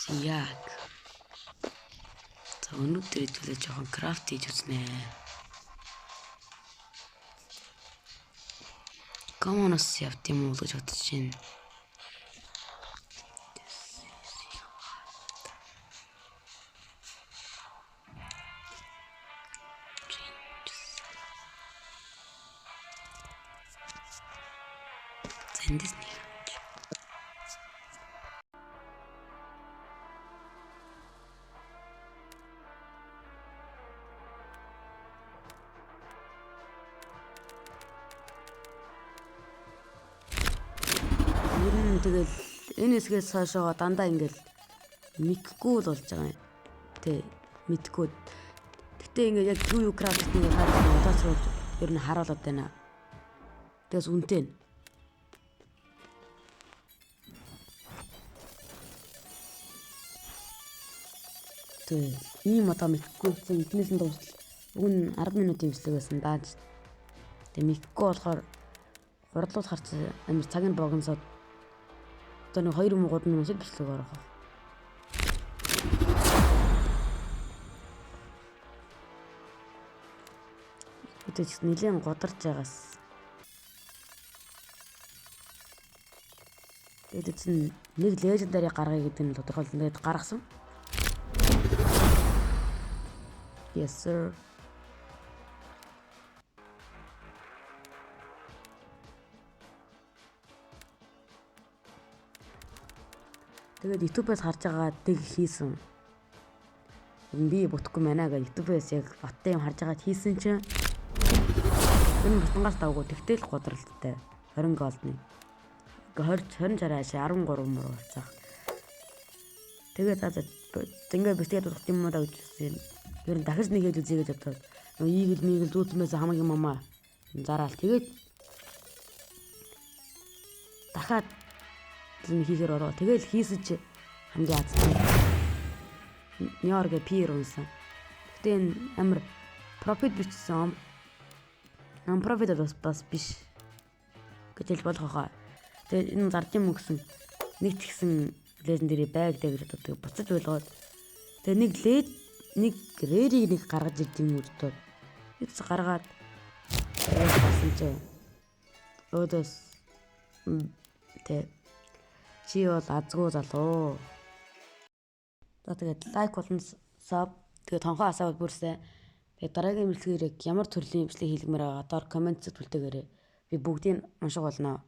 Яг. За өнөөдөр хэлээ жоохон крафт хийж үзнэ. Коммонос явт юм уу гэж бодож байна. Эндээс нэг тэгэл энэ хэсгээс хойшоо дандаа ингээл мэдхгүй л болж байгаа юм. Тэ мэдхгүй. Гэтэ ингээд яг юу крафтыг хараад удаачлуулж ер нь харуулдаг байна. Тэгээс үнэтэй. Тэ ийм одоо мэдхгүй гэсэн эднээс нь дуусал. Уг нь 10 минутын бичлэг байсан дааж. Тэ мэдхгүй болохоор хурдлуул харц амир цаг нь богиносоод одоо нэг 2 3 минут бичлэг орох. Өдөөч нэлээд годарж байгаас. Тэгээд чинь нэг лежендари гаргая гэдэг нь тодорхойлсон. Тэгээд гаргасан. Yes sir. Тэгээд YouTube-аас харж байгаа дэг хийсэн. Би бүтггүй мэнэ гэж YouTube-аас яг баттай юм харж байгаад хийсэн чинь энэ бутангаас давгүй тэгтэл годролттой 20 голдны 20 жарааш 13 мөр болцоо. Тэгээд ингээ битгээд болох юм уу да гэж үзсэн. Ер нь дахиж нэг хэл үзье гэж бодоод ийгэл мийгэл дүүцмээс хамгийн мамаа зараал тэгээд дахиад юм хийхээр ороо. Тэгэл хийсэж хамгийн азтай. Нёргэ пир унсан. Гэтэ энэ амар профит бичсэн. Ам профит бас биш. Гэтэл болох хаа. Тэгээ энэ зарж юм гэсэн нэг тэгсэн лежендари байг дээр гэж боддог. Буцаж ойлгоод. Тэгээ нэг рэрийг нэг гаргаж ирд юм уу. Эцс гаргаад басан чи. Өдөөс тэ чи бол азгүй залуу. За тэгээд лайк болон саб тэгээд тонхоо асаавал бүрсэ. Тэгээд дараагийн бичлэгээр ямар төрлийн бичлэг хийлгэмээр байгаа доор коммент зүтгэлтэйгээрээ би бүгдийг унших болно.